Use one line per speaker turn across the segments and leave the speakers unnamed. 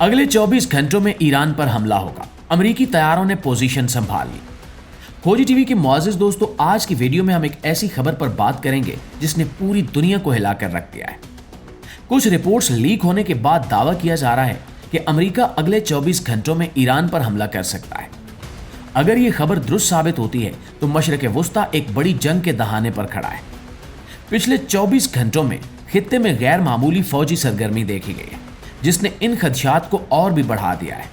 अगले 24 घंटों में ईरान पर हमला होगा, अमेरिकी तैयारों ने पोजीशन संभाल ली। खोजी टीवी के मुआज़िज़ दोस्तों, आज की वीडियो में हम एक ऐसी खबर पर बात करेंगे जिसने पूरी दुनिया को हिलाकर रख दिया है। कुछ रिपोर्ट्स लीक होने के बाद दावा किया जा रहा है कि अमेरिका अगले 24 घंटों में ईरान पर हमला कर सकता है। अगर ये खबर दुरुस्त साबित होती है तो मशरिक़ वुस्ता एक बड़ी जंग के दहाने पर खड़ा है। पिछले 24 घंटों में खित्ते में गैर मामूली फौजी सरगर्मी देखी गई है, जिसने इन खदशात को और भी बढ़ा दिया है।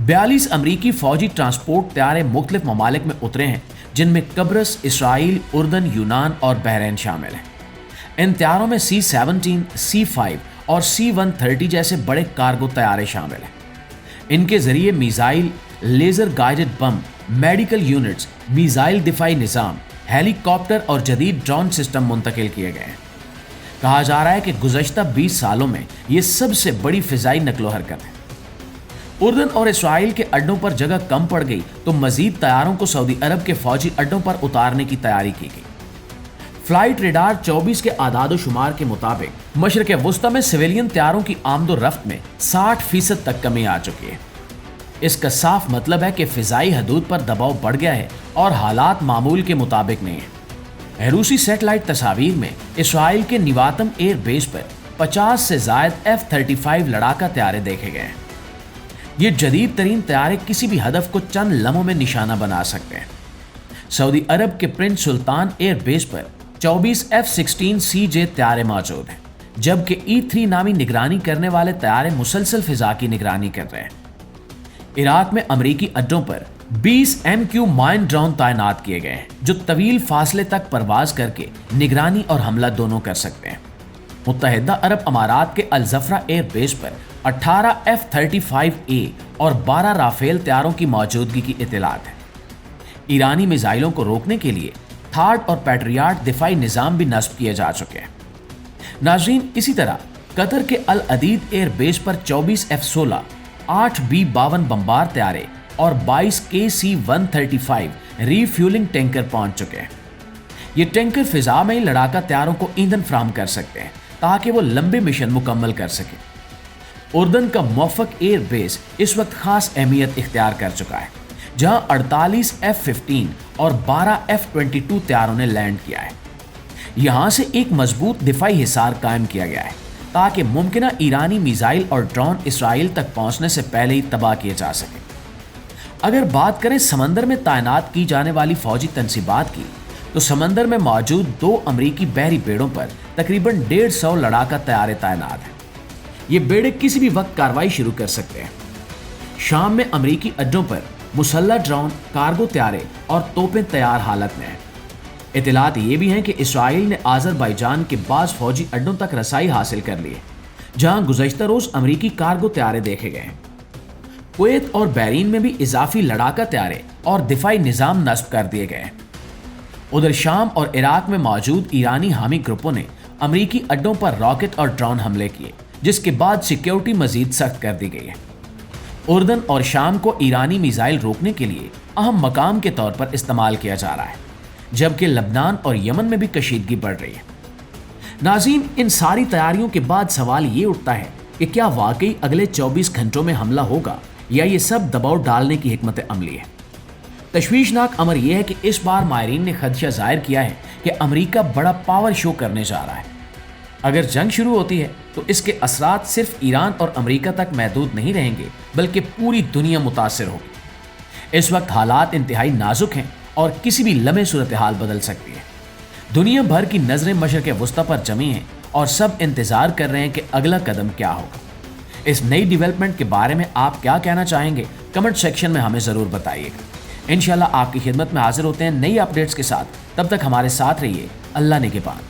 42 अमरीकी फौजी ट्रांसपोर्ट तैयारे मुख्तलिफ ममालिक में उतरे हैं, जिनमें कब्रस, इसराइल, उर्दन, यूनान और बहरीन शामिल हैं। इन तैयारों में C-17, C-5 और C-130 जैसे बड़े कार्गो तैयारे शामिल हैं। इनके जरिए missile, laser guided bomb, medical units, missile दिफाई निज़ाम, हेलीकॉप्टर और जदीद ड्रोन सिस्टम मुंतकिल किए गए हैं। कहा जा रहा है कि गुज़श्ता 20 सालों में ये सबसे बड़ी फिजाई नकलो हरकत है। उर्दन और इसराइल के अड्डों पर जगह कम पड़ गई तो मजीद तैयारों को सऊदी अरब के फौजी अड्डों पर उतारने की तैयारी की गई। फ्लाइट रेडार 24 के आदाद शुमार के मुताबिक मशरिक़ वुस्ता में सिविलियन तैयारों की आमदो रफ्त में 60% तक कमी आ चुकी है। इसका साफ मतलब है कि फिजाई हदूद पर दबाव बढ़ गया है और हालात मामूल के मुताबिक नहीं है। रूसी सैटेलाइट तस्वीर में इसराइल के निवातम एयर बेस पर 50 से ज़ायद F-35 लड़ाका तैयारे देखे गए हैं। ये जदीद तरीन तैयारे किसी भी हदफ को चंद लम्हों में निशाना बना सकते हैं। सऊदी अरब के प्रिंस सुल्तान एयर बेस पर 24 F-16C तैयारे मौजूद हैं, जबकि E-3 नामी निगरानी करने वाले तैयारे मुसलसल फिजा की निगरानी कर रहे हैं। इराक में अमरीकी अड्डों पर 20 MQ माइन ड्रोन तैनात किए गए हैं, जो तवील फासले तक परवाज करके निगरानी और हमला दोनों कर सकते हैं। मुत्तहिदा अरब अमारात के अल ज़फ़रा एयर बेस पर 18 F-35A और 12 राफेल तैयारों की मौजूदगी की इत्तलात है। ईरानी मिसाइलों को रोकने के लिए थार्ड और पैट्रियाट दिफाई निज़ाम भी नस्ब किए जा चुके हैं। नाज़रीन, इसी तरह कतर के अल अदीद एयर बेस पर 24 F-16, 8 B-52 बम्बार तैयारे और 22 KC-135 रीफ्यूलिंग टैंकर पहुंच चुके हैं। ये टैंकर फिजा में लड़ाका तैयारों को ईंधन फराहम कर सकते हैं ताकि वो लंबे मिशन मुकम्मल कर सकें। उर्दन का मुवफ़्फ़क़ एयर बेस इस वक्त खास अहमियत इख्तियार कर चुका है, जहां 48 F-15 और 12 F-22 तैयारों ने लैंड किया है। यहां से एक मजबूत दिफाई हिसार कायम किया गया है ताकि मुमकिना ईरानी मिसाइल और ड्रोन इसराइल तक पहुंचने से पहले ही तबाह किए जा सकें। अगर बात करें समंदर में तैनात की जाने वाली फौजी तनसीबात की, तो समंदर में मौजूद 2 अमरीकी बहरी बेड़ों पर तकरीबन 150 लड़ाका तैयारे तैनात हैं। ये बेड़े किसी भी वक्त कार्रवाई शुरू कर सकते हैं। शाम में अमरीकी अड्डों पर मुसल्लह ड्रोन, कार्गो तैयारे और तोपें तैयार हालत में हैं। इत्तलात ये भी हैं कि इसराइल ने आज़रबाईजान के बाज़ फौजी अड्डों तक रसाई हासिल कर ली है, जहां गुज़श्ता रोज़ अमरीकी कार्गो तैयारे देखे गए हैं। कुवैत और बहरीन में भी इजाफी लड़ाका तैयारे और दिफाई निज़ाम नस्ब कर दिए गए हैं। उधर शाम और इराक में मौजूद ईरानी हामी ग्रुपों ने अमरीकी अड्डों पर रॉकेट और ड्रोन हमले किए, जिसके बाद सिक्योरिटी मजीद सख्त कर दी गई है। उर्दन और शाम को ईरानी मिसाइल रोकने के लिए अहम मकाम के तौर पर इस्तेमाल किया जा रहा है, जबकि लबनान और यमन में भी कशीदगी बढ़ रही है। नाज़रीन, इन सारी तैयारियों के बाद सवाल ये उठता है कि क्या वाकई अगले 24 घंटों में हमला होगा या ये सब दबाव डालने की हिकमत अमली है। तशवीशनाक अमर यह है कि इस बार माहिरीन ने खदशा जाहिर किया है कि अमेरिका बड़ा पावर शो करने जा रहा है। अगर जंग शुरू होती है तो इसके असरात सिर्फ ईरान और अमेरिका तक महदूद नहीं रहेंगे, बल्कि पूरी दुनिया मुतासिर होगी। इस वक्त हालात इंतहाई नाजुक हैं और किसी भी लम्हे सूरत हाल बदल सकती है। दुनिया भर की नज़रें मशरिक़ वुस्ता पर जमी हैं और सब इंतज़ार कर रहे हैं कि अगला कदम क्या होगा। इस नई डेवलपमेंट के बारे में आप क्या कहना चाहेंगे, कमेंट सेक्शन में हमें ज़रूर बताइएगा। इंशाल्लाह आपकी खिदमत में हाजिर होते हैं नई अपडेट्स के साथ। तब तक हमारे साथ रहिए। अल्लाह निगहबान।